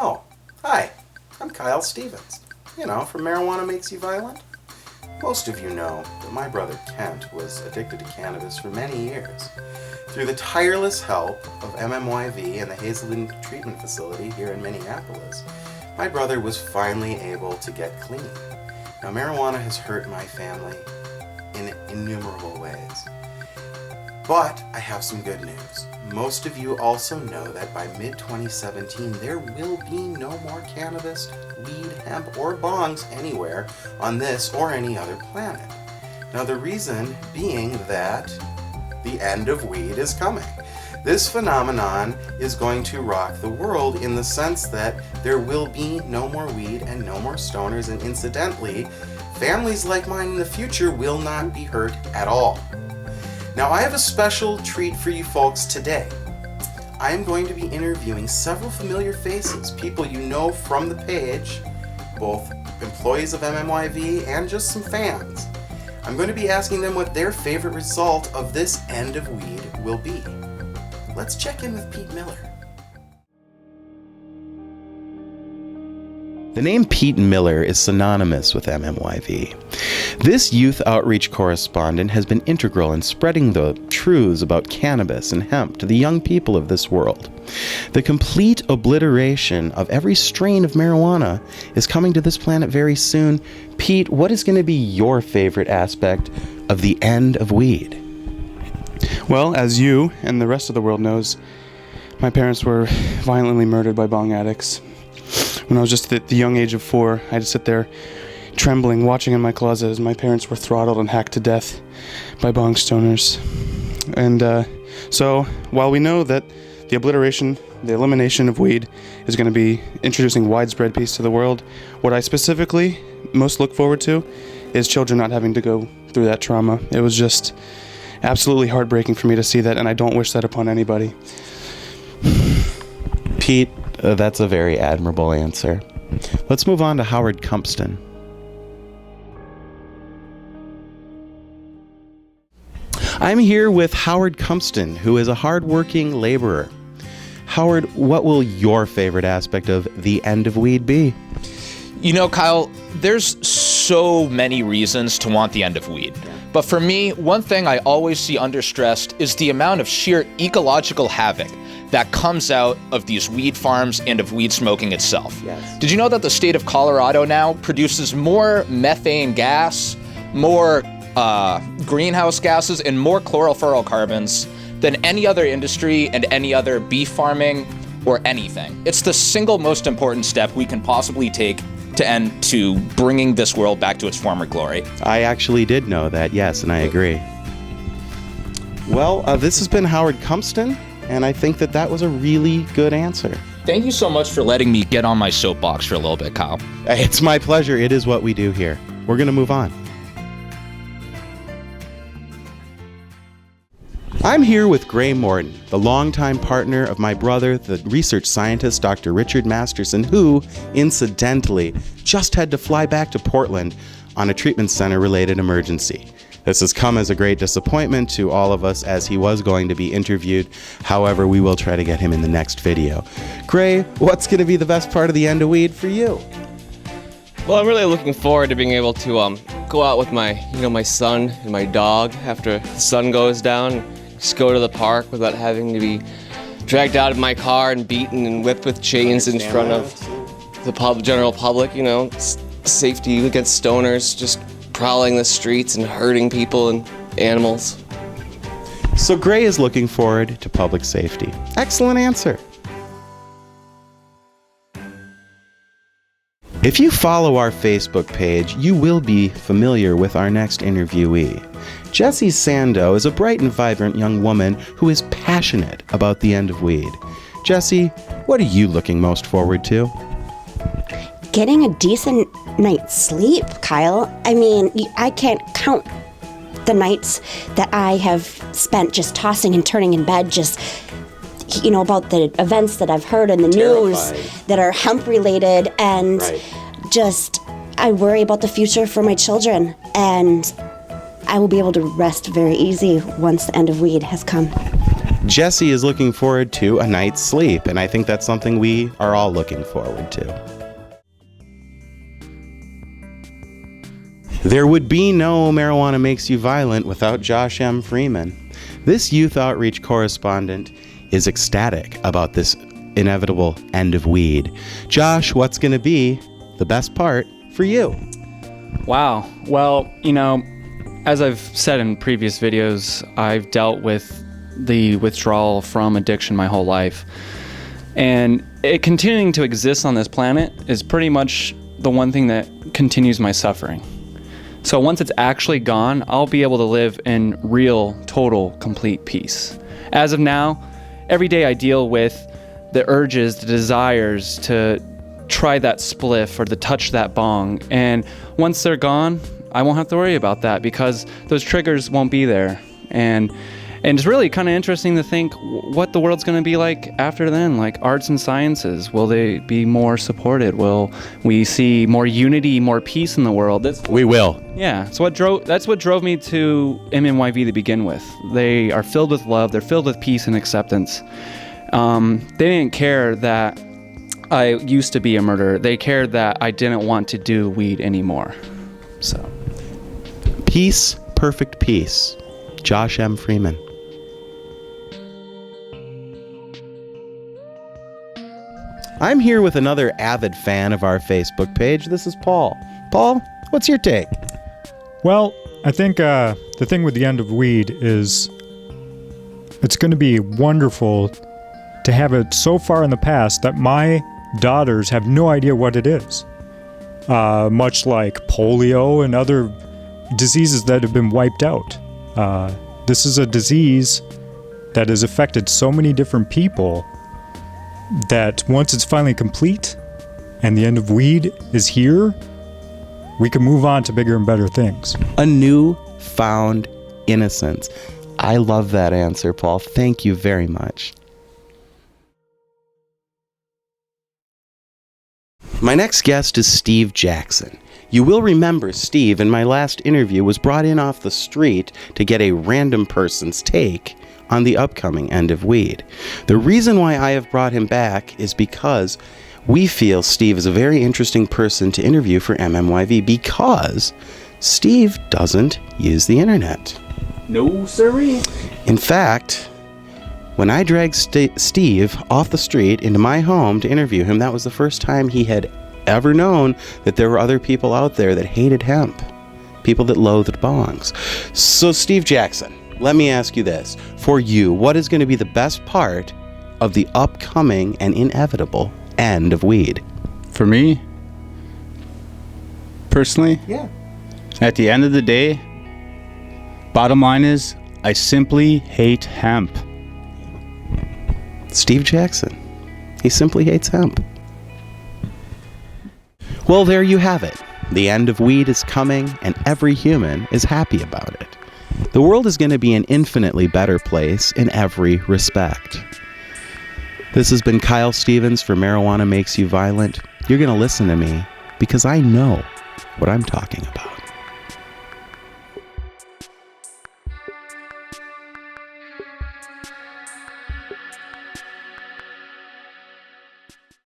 Oh, hi, I'm Kyle Stevens. You know, from Marijuana Makes You Violent. Most of you know that my brother Kent was addicted to cannabis for many years. Through the tireless help of MMYV and the Hazelden Treatment Facility here in Minneapolis, my brother was finally able to get clean. Now, marijuana has hurt my family in innumerable ways. But I have some good news. Most of you also know that by mid-2017, there will be no more cannabis, weed, hemp, or bongs anywhere on this or any other planet. Now, the reason being that the end of weed is coming. This phenomenon is going to rock the world in the sense that there will be no more weed and no more stoners, and incidentally, families like mine in the future will not be hurt at all. Now, I have a special treat for you folks today. I am going to be interviewing several familiar faces, people you know from the page, both employees of MMYV and just some fans. I'm going to be asking them what their favorite result of this end of weed will be. Let's check in with Pete Miller. The name Pete Miller is synonymous with MMYV. This youth outreach correspondent has been integral in spreading the truths about cannabis and hemp to the young people of this world. The complete obliteration of every strain of marijuana is coming to this planet very soon. Pete, what is going to be your favorite aspect of the end of weed? Well, as you and the rest of the world knows, my parents were violently murdered by bong addicts. When I was just at the young age of 4, I had to sit there trembling, watching in my closet as my parents were throttled and hacked to death by bong stoners. And so, while we know that the elimination of weed is going to be introducing widespread peace to the world, what I specifically most look forward to is children not having to go through that trauma. It was just absolutely heartbreaking for me to see that, and I don't wish that upon anybody. Pete, that's a very admirable answer. Let's move on to Howard Cumpston. I'm here with Howard Cumpston, who is a hardworking laborer. Howard, what will your favorite aspect of the end of weed be? You know, Kyle, there's so many reasons to want the end of weed. But for me, one thing I always see understressed is the amount of sheer ecological havoc that comes out of these weed farms and of weed smoking itself. Yes. Did you know that the state of Colorado now produces more methane gas, more greenhouse gases, and more chlorofluorocarbons than any other industry and any other beef farming or anything? It's the single most important step we can possibly take to end to bringing this world back to its former glory. I actually did know that, yes, and I agree. Well, this has been Howard Cumpston, and I think that was a really good answer. Thank you so much for letting me get on my soapbox for a little bit, Kyle. It's my pleasure. It is what we do here. We're going to move on. I'm here with Gray Morton, the longtime partner of my brother, the research scientist Dr. Richard Masterson, who, incidentally, just had to fly back to Portland on a treatment center-related emergency. This has come as a great disappointment to all of us, as he was going to be interviewed. However, we will try to get him in the next video. Gray, what's going to be the best part of the end of weed for you? Well, I'm really looking forward to being able to go out with my son and my dog after the sun goes down. Just go to the park without having to be dragged out of my car and beaten and whipped with chains in front of the general public. You know, safety against stoners just prowling the streets and hurting people and animals. So Gray is looking forward to public safety. Excellent answer. If you follow our Facebook page, you will be familiar with our next interviewee. Jessie Sandow is a bright and vibrant young woman who is passionate about the end of weed. Jessie, what are you looking most forward to? Getting a decent night's sleep, Kyle. I mean, I can't count the nights that I have spent just tossing and turning in bed, just, about the events that I've heard in the news that are hemp related, and just, I worry about the future for my children, and I will be able to rest very easy once the end of weed has come. Jessie is looking forward to a night's sleep, and I think that's something we are all looking forward to. There would be no Marijuana Makes You Violent without Josh M. Freeman. This youth outreach correspondent is ecstatic about this inevitable end of weed. Josh, what's going to be the best part for you? Wow. Well, as I've said in previous videos, I've dealt with the withdrawal from addiction my whole life. And it continuing to exist on this planet is pretty much the one thing that continues my suffering. So once it's actually gone, I'll be able to live in real, total, complete peace. As of now, every day I deal with the urges, the desires to try that spliff or to touch that bong. And once they're gone, I won't have to worry about that because those triggers won't be there. And it's really kind of interesting to think what the world's going to be like after then, like arts and sciences. Will they be more supported? Will we see more unity, more peace in the world? We will. Yeah, that's what drove me to MMYV to begin with. They are filled with love. They're filled with peace and acceptance. They didn't care that I used to be a murderer. They cared that I didn't want to do weed anymore. So, Peace, perfect peace. Josh M. Freeman. I'm here with another avid fan of our Facebook page. This is Paul. Paul, what's your take? Well, I think the thing with the end of weed is it's going to be wonderful to have it so far in the past that my daughters have no idea what it is. Much like polio and other diseases that have been wiped out. This is a disease that has affected so many different people that once it's finally complete and the end of weed is here, we can move on to bigger and better things. A newfound innocence. I love that answer, Paul. Thank you very much. My next guest is Steve Jackson. You will remember Steve in my last interview was brought in off the street to get a random person's take on the upcoming end of weed. The reason why I have brought him back is because we feel Steve is a very interesting person to interview for MMYV because Steve doesn't use the internet. no siree. In fact, when I dragged Steve off the street into my home to interview him, that was the first time he had ever known that there were other people out there that hated hemp, people that loathed bongs. So Steve Jackson, let me ask you this. For you, what is going to be the best part of the upcoming and inevitable end of weed? For me, personally, Yeah. at the end of the day, bottom line is, I simply hate hemp. Steve Jackson. He simply hates hemp. Well, there you have it. The end of weed is coming, and every human is happy about it. The world is going to be an infinitely better place in every respect. This has been Kyle Stevens for Marijuana Makes You Violent. You're going to listen to me because I know what I'm talking about.